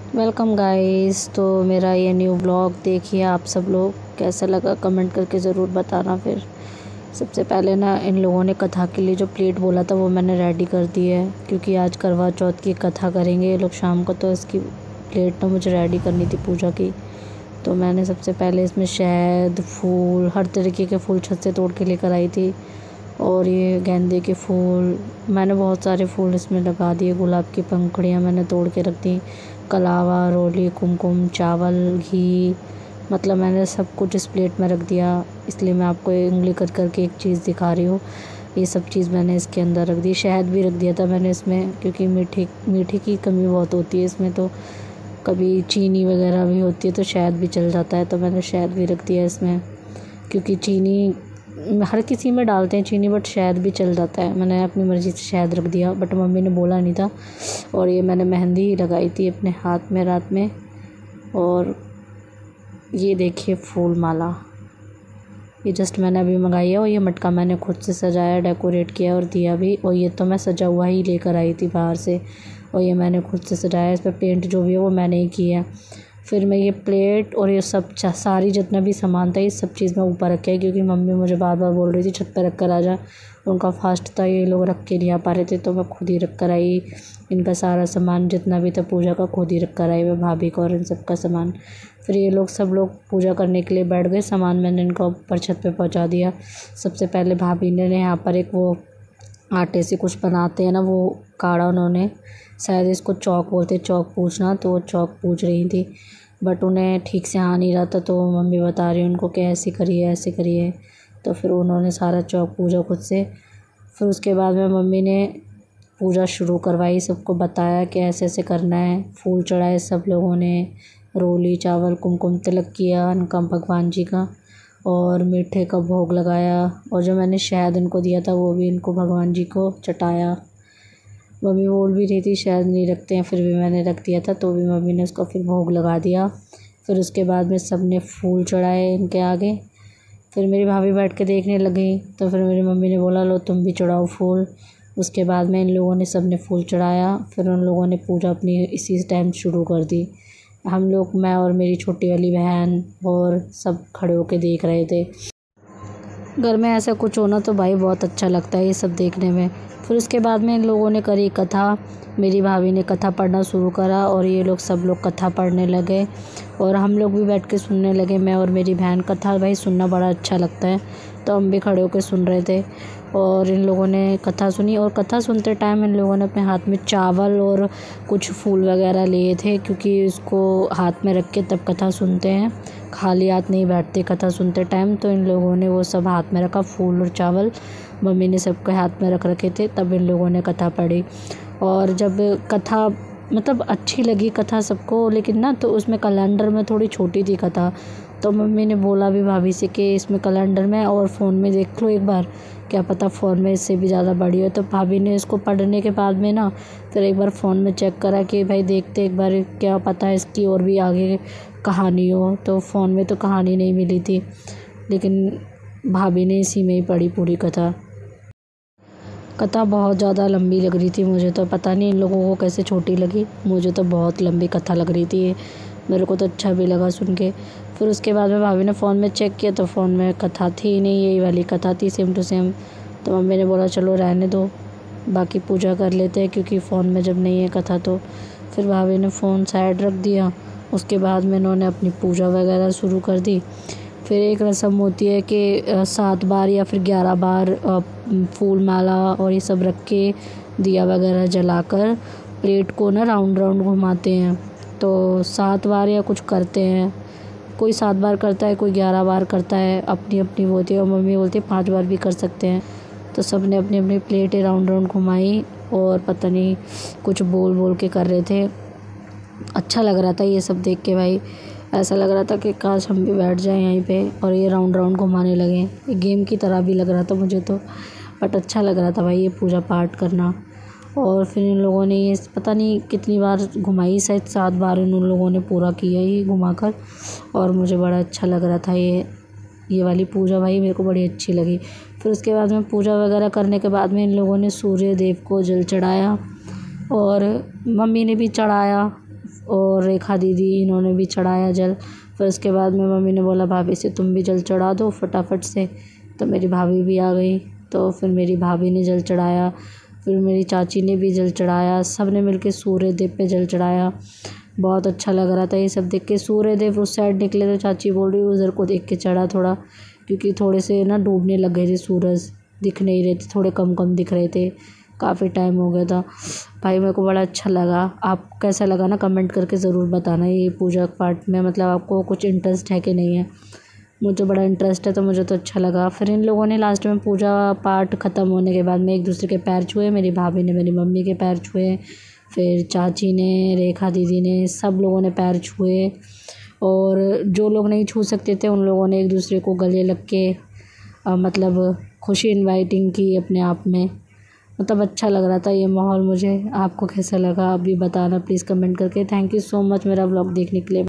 Welcome guys. तो मेरा ये न्यू ब्लॉग देखिए, आप सब लोग कैसा लगा कमेंट करके ज़रूर बताना। फिर सबसे पहले ना इन लोगों ने कथा के लिए जो प्लेट बोला था वो मैंने रेडी कर दी है, क्योंकि आज करवा चौथ की कथा करेंगे ये लोग शाम को, तो इसकी प्लेट ना मुझे रेडी करनी थी पूजा की। तो मैंने सबसे पहले इसमें शहद, फूल, हर तरीके के फूल छत से तोड़ के लेकर आई थी। और ये गेंदे के फूल, मैंने बहुत सारे फूल इसमें लगा दिए। गुलाब की पंखुड़ियाँ मैंने तोड़ के रख दी। कलावा, रोली, कुमकुम, चावल, घी, मतलब मैंने सब कुछ इस प्लेट में रख दिया। इसलिए मैं आपको उंगली कर करके एक चीज़ दिखा रही हूँ। ये सब चीज़ मैंने इसके अंदर रख दी। शहद भी रख दिया था मैंने इसमें, क्योंकि मीठे की कमी बहुत होती है इसमें, तो कभी चीनी वगैरह भी होती है तो शहद भी चल जाता है, तो मैंने शहद भी रख दिया इसमें। क्योंकि चीनी हर किसी में डालते हैं चीनी, बट शहद भी चल जाता है। मैंने अपनी मर्ज़ी से शहद रख दिया, बट मम्मी ने बोला नहीं था। और ये मैंने मेहंदी लगाई थी अपने हाथ में रात में। और ये देखिए फूल माला, ये जस्ट मैंने अभी मंगाई है। और ये मटका मैंने खुद से सजाया, डेकोरेट किया और दिया भी। और ये तो मैं सजा हुआ ही लेकर आई थी बाहर से, और ये मैंने खुद से सजाया। इस पर पेंट जो भी है वो मैंने ही किया है। फिर मैं ये प्लेट और ये सब सारी जितना भी सामान था ये सब चीज़ मैं ऊपर रखा है, क्योंकि मम्मी मुझे बार बार बोल रही थी छत पर रख कर आ जा। उनका फास्ट था, ये लोग रख के नहीं आ पा रहे थे, तो मैं खुद ही रख कर आई। इनका सारा सामान जितना भी था पूजा का खुद ही रख कर आई मैं, भाभी का और इन सब का सामान। फिर ये लोग सब लोग पूजा करने के लिए बैठ गए। सामान मैंने इनको ऊपर छत पे पहुंचा दिया। सबसे पहले भाभी ने यहाँ पर एक वो आटे से कुछ बनाते हैं ना, वो काढ़ा, उन्होंने शायद इसको चौक बोलते, चौक पूछना, तो वो चौक पूछ रही थी, बट उन्हें ठीक से आ नहीं रहा था। तो मम्मी बता रही उनको कि ऐसे करिए ऐसे करिए। तो फिर उन्होंने सारा चौक पूजा खुद से। फिर उसके बाद में मम्मी ने पूजा शुरू करवाई, सबको बताया कि ऐसे ऐसे करना है। फूल चढ़ाए सब लोगों ने, रोली, चावल, कुमकुम तिलक किया इनका भगवान जी का, और मीठे का भोग लगाया। और जो मैंने शहद इनको दिया था वो भी इनको भगवान जी को चटाया। मम्मी बोल भी रही थी शहद नहीं रखते हैं, फिर भी मैंने रख दिया था, तो भी मम्मी ने उसको फिर भोग लगा दिया। फिर उसके बाद में सब ने फूल चढ़ाए इनके आगे। फिर मेरी भाभी बैठ के देखने लगी, तो फिर मेरी मम्मी ने बोला लो तुम भी चढ़ाओ फूल। उसके बाद में इन लोगों ने सब ने फूल चढ़ाया। फिर उन लोगों ने पूजा अपनी इसी टाइम शुरू कर दी। हम लोग, मैं और मेरी छोटी वाली बहन और सब खड़े होके देख रहे थे। घर में ऐसा कुछ होना तो भाई बहुत अच्छा लगता है ये सब देखने में। फिर उसके बाद में इन लोगों ने करी कथा। मेरी भाभी ने कथा पढ़ना शुरू करा और ये लोग सब लोग कथा पढ़ने लगे, और हम लोग भी बैठ के सुनने लगे, मैं और मेरी बहन। कथा भाई सुनना बड़ा अच्छा लगता है, तो हम भी खड़े होकर सुन रहे थे। और इन लोगों ने कथा सुनी, और कथा सुनते टाइम इन लोगों ने अपने हाथ में चावल और कुछ फूल वगैरह लिए थे, क्योंकि उसको हाथ में रख के तब कथा सुनते हैं, खाली हाथ नहीं बैठते कथा सुनते टाइम। तो इन लोगों ने वो सब हाथ में रखा, फूल और चावल मम्मी ने सबके हाथ में रख रखे थे, तब इन लोगों ने कथा पढ़ी। और जब कथा मतलब अच्छी लगी कथा सबको, लेकिन ना तो उसमें कैलेंडर में थोड़ी छोटी थी कथा, तो मम्मी ने बोला भी भाभी से कि इसमें कैलेंडर में और फ़ोन में देख लो एक बार, क्या पता फ़ोन में इससे भी ज़्यादा बड़ी हो। तो भाभी ने इसको पढ़ने के बाद में ना फिर एक बार फ़ोन में चेक करा कि भाई देखते एक बार, क्या पता इसकी और भी आगे कहानी हो। तो फ़ोन में तो कहानी नहीं मिली थी, लेकिन भाभी ने इसी में ही पढ़ी पूरी कथा। कथा बहुत ज़्यादा लंबी लग रही थी मुझे, तो पता नहीं इन लोगों को कैसे छोटी लगी, मुझे तो बहुत लंबी कथा लग रही थी। मेरे को तो अच्छा भी लगा सुन के। फिर उसके बाद में भाभी ने फ़ोन में चेक किया तो फ़ोन में कथा थी नहीं, यही वाली कथा थी सेम टू सेम। तो मम्मी ने बोला चलो रहने दो, बाकी पूजा कर लेते हैं, क्योंकि फ़ोन में जब नहीं है कथा तो। फिर भाभी ने फ़ोन साइड रख दिया। उसके बाद में इन्होंने अपनी पूजा वगैरह शुरू कर दी। फिर एक रस्म होती है कि 7 बार या फिर 11 बार फूल माला और ये सब रख के दिया वगैरह जलाकर प्लेट को ना राउंड राउंड घुमाते हैं। तो 7 बार या कुछ करते हैं, कोई 7 बार करता है, कोई 11 बार करता है, अपनी अपनी वो होती है। और मम्मी बोलती है 5 बार भी कर सकते हैं। तो सब ने अपनी अपनी प्लेटें राउंड राउंड घुमाई, और पता नहीं कुछ बोल बोल के कर रहे थे। अच्छा लग रहा था ये सब देख के भाई, ऐसा लग रहा था कि काश हम भी बैठ जाएं यहीं पे और ये राउंड राउंड घुमाने लगे। गेम की तरह भी लग रहा था मुझे तो, बट अच्छा लग रहा था भाई ये पूजा पाठ करना। और फिर इन लोगों ने ये पता नहीं कितनी बार घुमाई, शायद 7 बार इन लोगों ने पूरा किया ये घुमाकर, और मुझे बड़ा अच्छा लग रहा था ये वाली पूजा भाई, मेरे को बड़ी अच्छी लगी। फिर उसके बाद में पूजा वगैरह करने के बाद में इन लोगों ने सूर्य देव को जल चढ़ाया, और मम्मी ने भी चढ़ाया। और रेखा दीदी इन्होंने भी चढ़ाया जल। फिर उसके बाद में मम्मी ने बोला भाभी से तुम भी जल चढ़ा दो फटाफट से। तो मेरी भाभी भी आ गई, तो फिर मेरी भाभी ने जल चढ़ाया, फिर मेरी चाची ने भी जल चढ़ाया। सब ने मिलके सूर्य देव पे जल चढ़ाया। बहुत अच्छा लग रहा था ये सब देख के। सूर्य देव उस साइड निकले तो चाची बोल रही उधर को देख के चढ़ा थोड़ा, क्योंकि थोड़े से ना डूबने लग गए थे, सूरज दिख नहीं रहे थे, थोड़े कम कम दिख रहे थे, काफ़ी टाइम हो गया था। भाई मेरे को बड़ा अच्छा लगा। आप कैसा लगा ना कमेंट करके ज़रूर बताना। ये पूजा पाठ में मतलब आपको कुछ इंटरेस्ट है कि नहीं है? मुझे बड़ा इंटरेस्ट है, तो मुझे तो अच्छा लगा। फिर इन लोगों ने लास्ट में पूजा पाठ ख़त्म होने के बाद में एक दूसरे के पैर छुए। मेरी भाभी ने मेरी मम्मी के पैर छुए, फिर चाची ने, रेखा दीदी ने, सब लोगों ने पैर छुए। और जो लोग नहीं छू सकते थे उन लोगों ने एक दूसरे को गले लग के मतलब खुशी इनवाइटिंग की अपने आप में। मतलब अच्छा लग रहा था ये माहौल मुझे। आपको कैसा लगा आप भी बताना प्लीज़ कमेंट करके। थैंक यू सो मच मेरा व्लॉग देखने के लिए।